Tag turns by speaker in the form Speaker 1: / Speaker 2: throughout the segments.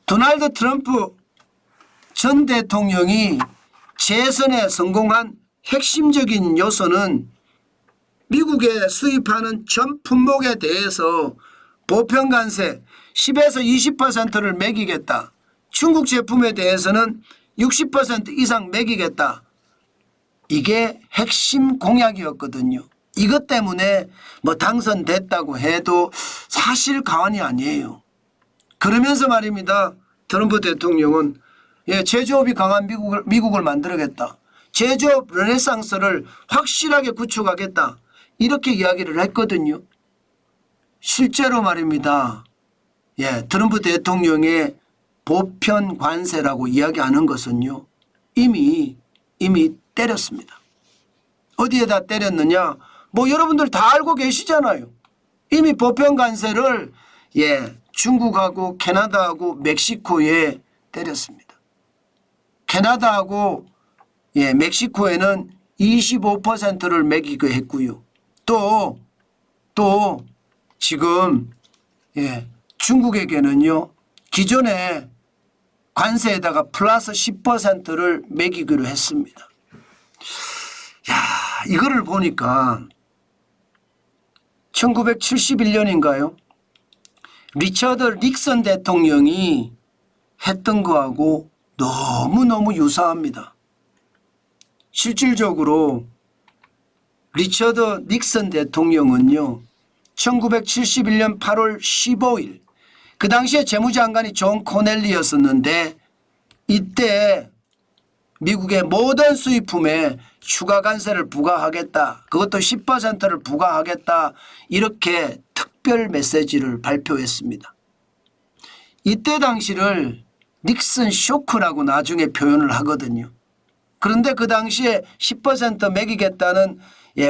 Speaker 1: 도널드 트럼프 전 대통령이 재선에 성공한 핵심적인 요소는 미국에 수입하는 전 품목에 대해서 보편 관세 10에서 20%를 매기겠다. 중국 제품에 대해서는 60% 이상 매기겠다. 이게 핵심 공약이었거든요. 이것 때문에 뭐 당선됐다고 해도 사실 과언이 아니에요. 그러면서 말입니다. 트럼프 대통령은 제조업이 강한 미국을 만들어야겠다. 제조업 르네상스를 확실하게 구축하겠다. 이렇게 이야기를 했거든요. 실제로 말입니다. 트럼프 대통령의 보편 관세라고 이야기하는 것은요. 이미 때렸습니다. 어디에다 때렸느냐? 뭐 여러분들 다 알고 계시잖아요. 이미 보편 관세를 중국하고 캐나다하고 멕시코에 때렸습니다. 캐나다하고 멕시코에는 25%를 매기게 했고요. 또 지금 중국에게는요. 기존에 관세에다가 플러스 10%를 매기기로 했습니다. 이거를 보니까 1971년인가요? 리처드 닉슨 대통령이 했던 거하고 너무너무 유사합니다. 실질적으로 리처드 닉슨 대통령은요. 1971년 8월 15일 그 당시에 재무장관이 존 코넬리였었는데 이때 미국의 모든 수입품에 추가 관세를 부과하겠다. 그것도 10%를 부과하겠다. 이렇게 특별 메시지를 발표했습니다. 이때 당시를 닉슨 쇼크라고 나중에 표현을 하거든요. 그런데 그 당시에 10% 매기겠다는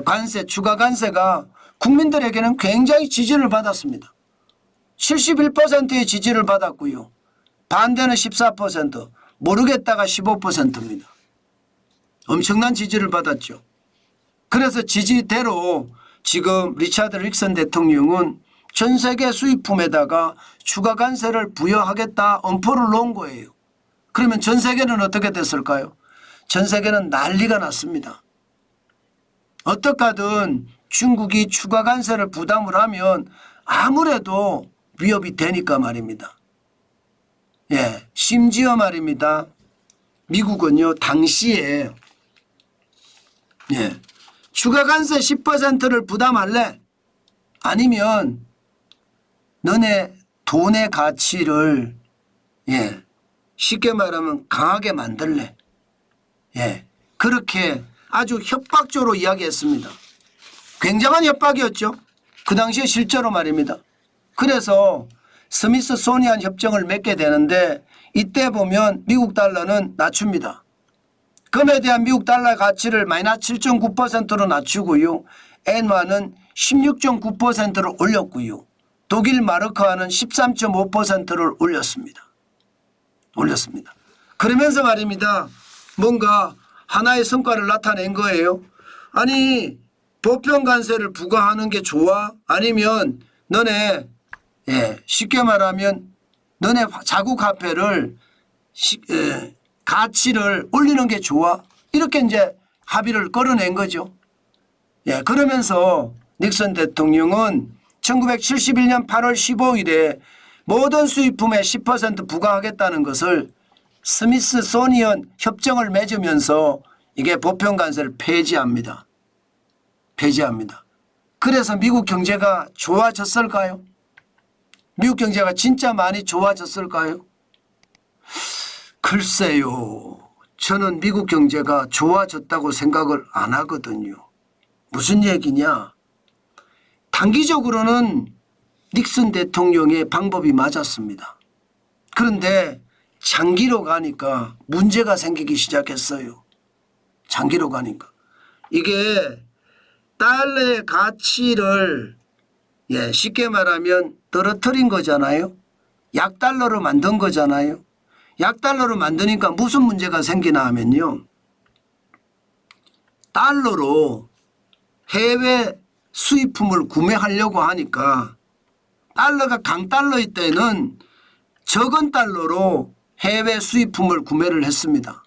Speaker 1: 관세, 추가 관세가 국민들에게는 굉장히 지지를 받았습니다. 71%의 지지를 받았고요. 반대는 14%, 모르겠다가 15%입니다. 엄청난 지지를 받았죠. 그래서 지지대로 지금 리처드 닉슨 대통령은 전 세계 수입품에다가 추가 관세를 부여하겠다 엄포를 놓은 거예요. 그러면 전 세계는 어떻게 됐을까요? 전 세계는 난리가 났습니다. 어떡하든 중국이 추가 관세를 부담을 하면 아무래도 위협이 되니까 말입니다. 심지어 말입니다. 미국은요 당시에 추가 관세 10%를 부담할래? 아니면 너네 돈의 가치를 쉽게 말하면 강하게 만들래? 그렇게 아주 협박적으로 이야기했습니다. 굉장한 협박이었죠. 그 당시에 실제로 말입니다. 그래서 스미스소니안 협정을 맺게 되는데 이때 보면 미국 달러는 낮춥니다. 금에 대한 미국 달러 가치를 마이너스 7.9%로 낮추고요. 엔화는 16.9%를 올렸고요. 독일 마르크화는 13.5%를 올렸습니다. 그러면서 말입니다. 뭔가 하나의 성과를 나타낸 거예요. 아니 보편 관세를 부과하는 게 좋아? 아니면 너네 쉽게 말하면 너네 자국 화폐를 가치를 올리는 게 좋아? 이렇게 이제 합의를 끌어낸 거죠. 그러면서 닉슨 대통령은 1971년 8월 15일에 모든 수입품에 10% 부과하겠다는 것을 스미스소니언 협정을 맺으면서 이게 보편 관세를 폐지합니다. 그래서 미국 경제가 좋아졌을까요? 미국 경제가 진짜 많이 좋아졌을까요? 글쎄요. 저는 미국 경제가 좋아졌다고 생각을 안 하거든요. 무슨 얘기냐? 단기적으로는 닉슨 대통령의 방법이 맞았습니다. 그런데 장기로 가니까 문제가 생기기 시작했어요. 장기로 가니까. 이게 달러의 가치를 쉽게 말하면 떨어뜨린 거잖아요. 약달러로 만든 거잖아요. 약달러로 만드니까 무슨 문제가 생기나 하면요. 달러로 해외 수입품을 구매하려고 하니까 달러가 강달러일 때는 적은 달러로 해외 수입품을 구매를 했습니다.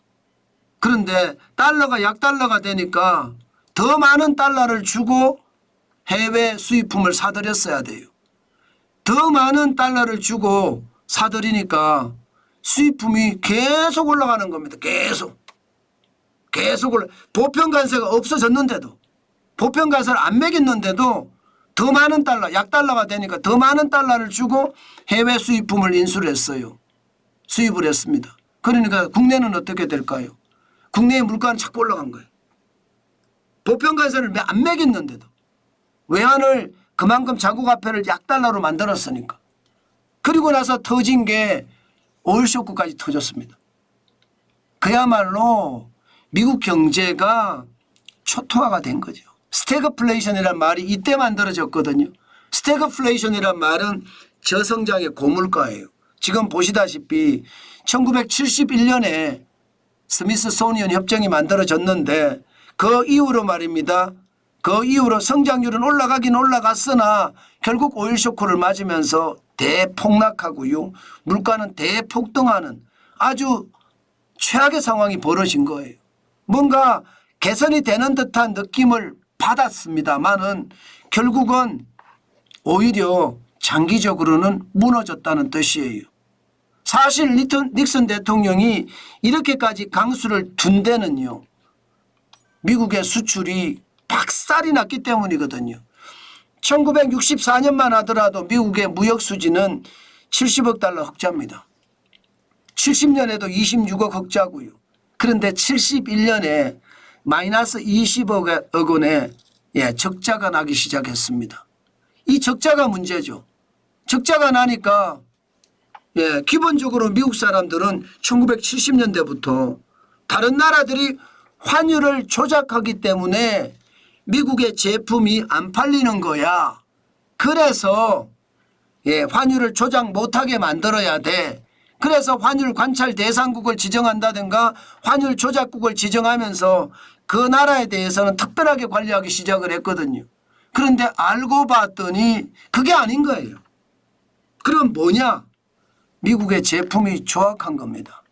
Speaker 1: 그런데 달러가 약달러가 되니까 더 많은 달러를 주고 해외 수입품을 사들였어야 돼요. 더 많은 달러를 주고 사들이니까 수입품이 계속 올라가는 겁니다. 계속 올라. 보편관세가 없어졌는데도, 보편관세를 안 매겼는데도 더 많은 달러, 약달러가 되니까 더 많은 달러를 주고 해외 수입품을 인수를 했어요. 수입을 했습니다. 그러니까 국내는 어떻게 될까요? 국내의 물가는 자꾸 올라간 거예요. 보편관세를 안 매겼는데도. 외환을 그만큼 자국화폐를 약달러로 만들었으니까. 그리고 나서 터진 게 오일쇼크까지 터졌습니다. 그야말로 미국 경제가 초토화가 된 거죠. 스태그플레이션이라는 말이 이때 만들어졌거든요. 스태그플레이션이라는 말은 저성장의 고물가예요. 지금 보시다시피 1971년에 스미스소니언 협정이 만들어졌는데 그 이후로 말입니다. 그 이후로 성장률은 올라가긴 올라갔으나 결국 오일쇼크를 맞으면서 대폭락하고요. 물가는 대폭등하는 아주 최악의 상황이 벌어진 거예요. 뭔가 개선이 되는 듯한 느낌을 받았습니다만은 결국은 오히려 장기적으로는 무너졌다는 뜻이에요. 사실 닉슨 대통령이 이렇게까지 강수를 둔 데는요. 미국의 수출이 박살이 났기 때문이거든요. 1964년만 하더라도 미국의 무역 수지는 70억 달러 흑자입니다. 70년에도 26억 흑자고요. 그런데 71년에 마이너스 20억 원의 적자가 나기 시작했습니다. 이 적자가 문제죠. 적자가 나니까 기본적으로 미국 사람들은 1970년대부터 다른 나라들이 환율을 조작하기 때문에 미국의 제품이 안 팔리는 거야. 그래서 환율을 조작 못하게 만들어야 돼. 그래서 환율 관찰 대상국을 지정한다든가 환율 조작국을 지정하면서 그 나라에 대해서는 특별하게 관리하기 시작을 했거든요. 그런데 알고 봤더니 그게 아닌 거예요. 그럼 뭐냐? 미국의 제품이 조악한 겁니다.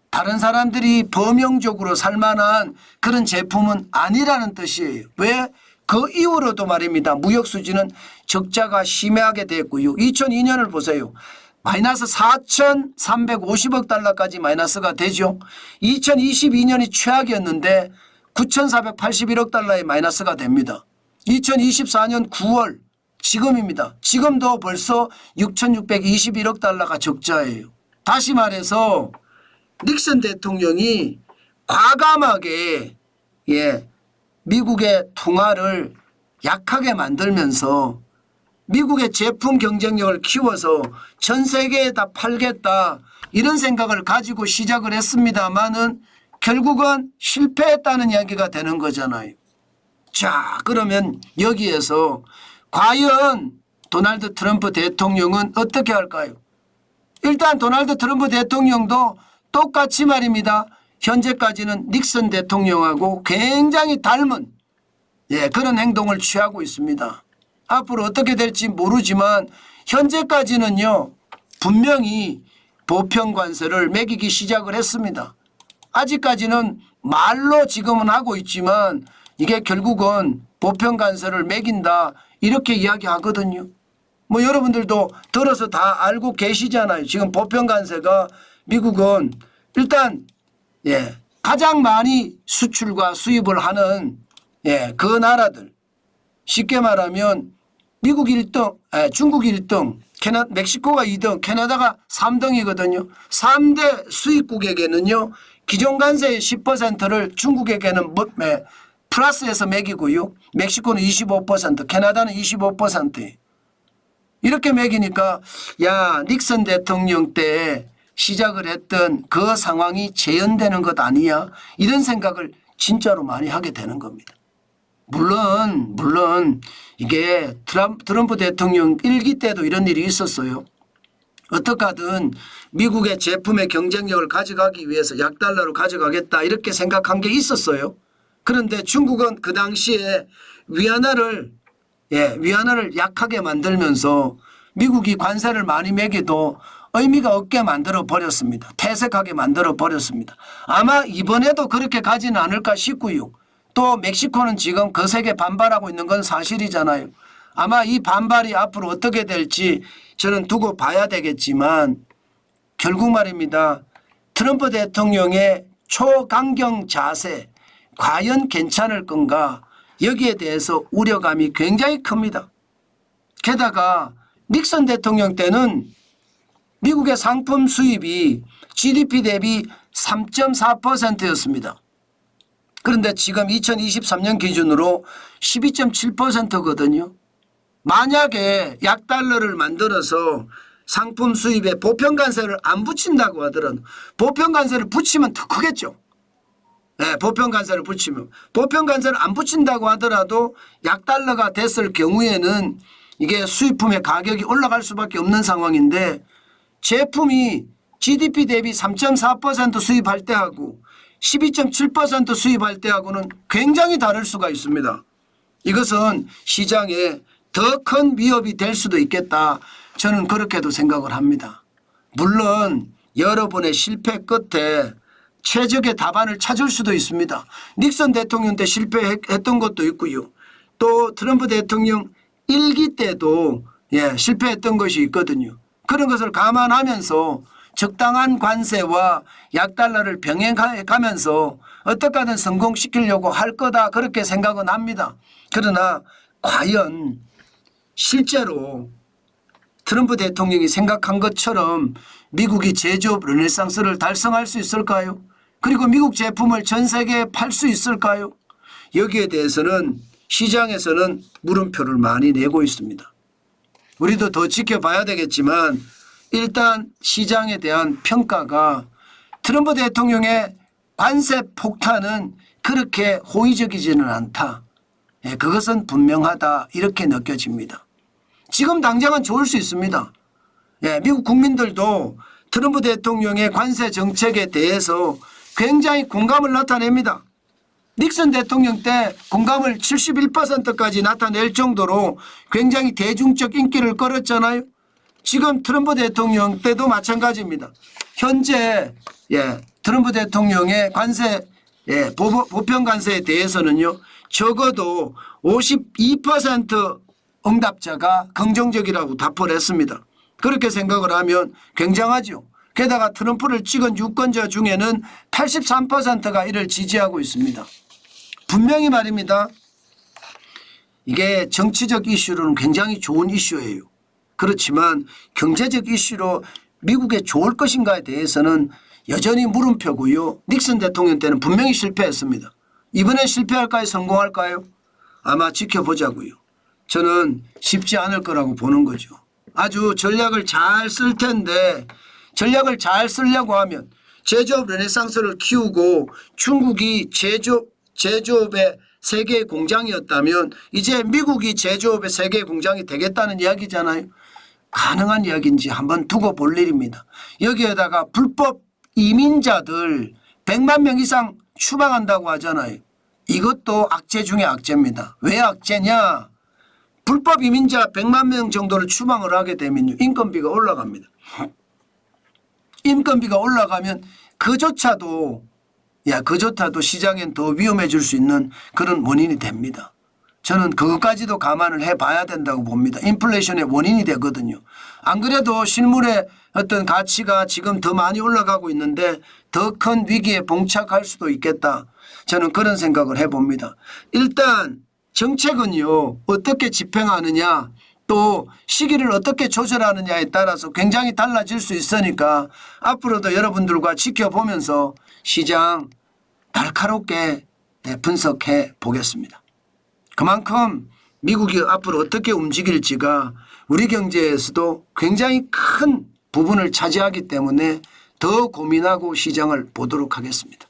Speaker 1: 다른 사람들이 범용적으로 살만한 그런 제품은 아니라는 뜻이에요. 왜? 그 이후로도 말입니다. 무역 수지는 적자가 심하게 됐고요. 2002년을 보세요. 마이너스 4,350억 달러까지 마이너스가 되죠. 2022년이 최악이었는데 9,481억 달러의 마이너스가 됩니다. 2024년 9월 지금입니다. 지금도 벌써 6,621억 달러가 적자예요. 다시 말해서 닉슨 대통령이 과감하게 미국의 통화를 약하게 만들면서 미국의 제품 경쟁력을 키워서 전 세계에 다 팔겠다 이런 생각을 가지고 시작을 했습니다마는 결국은 실패했다는 이야기가 되는 거잖아요. 자, 그러면 여기에서 과연 도널드 트럼프 대통령은 어떻게 할까요? 일단 도널드 트럼프 대통령도 똑같이 말입니다. 현재까지는 닉슨 대통령하고 굉장히 닮은 그런 행동을 취하고 있습니다. 앞으로 어떻게 될지 모르지만 현재까지는요. 분명히 보편관세를 매기기 시작을 했습니다. 아직까지는 말로 지금은 하고 있지만 이게 결국은 보편관세를 매긴다 이렇게 이야기하거든요. 뭐 여러분들도 들어서 다 알고 계시잖아요. 지금 보편관세가 미국은 일단 가장 많이 수출과 수입을 하는 그 나라들 쉽게 말하면 미국 1등, 중국 1등, 멕시코가 2등, 캐나다가 3등이거든요. 3대 수입국에게는요. 기존 관세의 10%를 중국에게는 플러스해서 매기고요. 멕시코는 25%, 캐나다는 25%. 이렇게 매기니까 닉슨 대통령 때 시작을 했던 그 상황이 재현되는 것 아니야? 이런 생각을 진짜로 많이 하게 되는 겁니다. 물론 이게 트럼프 대통령 1기 때도 이런 일이 있었어요. 어떻게 하든 미국의 제품의 경쟁력을 가져가기 위해서 약달러로 가져가겠다 이렇게 생각한 게 있었어요. 그런데 중국은 그 당시에 위안화를 약하게 만들면서 미국이 관세를 많이 매겨도 의미가 없게 만들어 버렸습니다. 퇴색하게 만들어 버렸습니다. 아마 이번에도 그렇게 가지는 않을까 싶고요. 또 멕시코는 지금 거세게 반발하고 있는 건 사실이잖아요. 아마 이 반발이 앞으로 어떻게 될지 저는 두고 봐야 되겠지만 결국 말입니다. 트럼프 대통령의 초강경 자세 과연 괜찮을 건가 여기에 대해서 우려감이 굉장히 큽니다. 게다가 닉슨 대통령 때는 미국의 상품 수입이 GDP 대비 3.4%였습니다. 그런데 지금 2023년 기준으로 12.7%거든요. 만약에 약달러를 만들어서 상품 수입에 보편관세를 안 붙인다고 하더라도 보편관세를 붙이면 더 크겠죠. 네, 보편관세를 붙이면. 보편관세를 안 붙인다고 하더라도 약달러가 됐을 경우에는 이게 수입품의 가격이 올라갈 수밖에 없는 상황인데 제품이 GDP 대비 3.4% 수입할 때하고 12.7% 수입할 때하고는 굉장히 다를 수가 있습니다. 이것은 시장에 더 큰 위협이 될 수도 있겠다. 저는 그렇게도 생각을 합니다. 물론 여러분의 실패 끝에 최적의 답안을 찾을 수도 있습니다. 닉슨 대통령 때 실패했던 것도 있고요. 또 트럼프 대통령 1기 때도 실패했던 것이 있거든요. 그런 것을 감안하면서 적당한 관세와 약달러를 병행해 가면서 어떻게 하든 성공시키려고 할 거다 그렇게 생각은 합니다. 그러나 과연 실제로 트럼프 대통령이 생각한 것처럼 미국이 제조업 르네상스를 달성할 수 있을까요? 그리고 미국 제품을 전 세계에 팔 수 있을까요? 여기에 대해서는 시장에서는 물음표를 많이 내고 있습니다. 우리도 더 지켜봐야 되겠지만 일단 시장에 대한 평가가 트럼프 대통령의 관세 폭탄은 그렇게 호의적이지는 않다. 그것은 분명하다 이렇게 느껴집니다. 지금 당장은 좋을 수 있습니다. 미국 국민들도 트럼프 대통령의 관세 정책에 대해서 굉장히 공감을 나타냅니다. 닉슨 대통령 때 공감을 71%까지 나타낼 정도로 굉장히 대중적 인기를 끌었잖아요. 지금 트럼프 대통령 때도 마찬가지입니다. 현재 트럼프 대통령의 관세 보편 관세에 대해서는요. 적어도 52% 응답자가 긍정적이라고 답을 했습니다. 그렇게 생각을 하면 굉장하죠. 게다가 트럼프를 찍은 유권자 중에는 83%가 이를 지지하고 있습니다. 분명히 말입니다. 이게 정치적 이슈로는 굉장히 좋은 이슈예요. 그렇지만 경제적 이슈로 미국에 좋을 것인가에 대해서는 여전히 물음표고요. 닉슨 대통령 때는 분명히 실패했습니다. 이번엔 실패할까요? 성공할까요? 아마 지켜보자고요. 저는 쉽지 않을 거라고 보는 거죠. 아주 전략을 잘 쓸 텐데 전략을 잘 쓰려고 하면 제조업 르네상스를 키우고 중국이 제조업의 세계의 공장이었다면 이제 미국이 제조업의 세계의 공장이 되겠다는 이야기잖아요. 가능한 이야기인지 한번 두고 볼 일입니다. 여기에다가 불법 이민자들 100만 명 이상 추방한다고 하잖아요. 이것도 악재 중에 악재입니다. 왜 악재냐? 불법 이민자 100만 명 정도를 추방을 하게 되면 인건비가 올라갑니다. 인건비가 올라가면 그조차도 시장엔 더 위험해질 수 있는 그런 원인이 됩니다. 저는 그것까지도 감안을 해봐야 된다고 봅니다. 인플레이션의 원인이 되거든요. 안 그래도 실물의 어떤 가치가 지금 더 많이 올라가고 있는데 더 큰 위기에 봉착할 수도 있겠다. 저는 그런 생각을 해봅니다. 일단 정책은요. 어떻게 집행하느냐 또 시기를 어떻게 조절하느냐에 따라서 굉장히 달라질 수 있으니까 앞으로도 여러분들과 지켜보면서 시장 날카롭게 분석해 보겠습니다. 그만큼 미국이 앞으로 어떻게 움직일지가 우리 경제에서도 굉장히 큰 부분을 차지하기 때문에 더 고민하고 시장을 보도록 하겠습니다.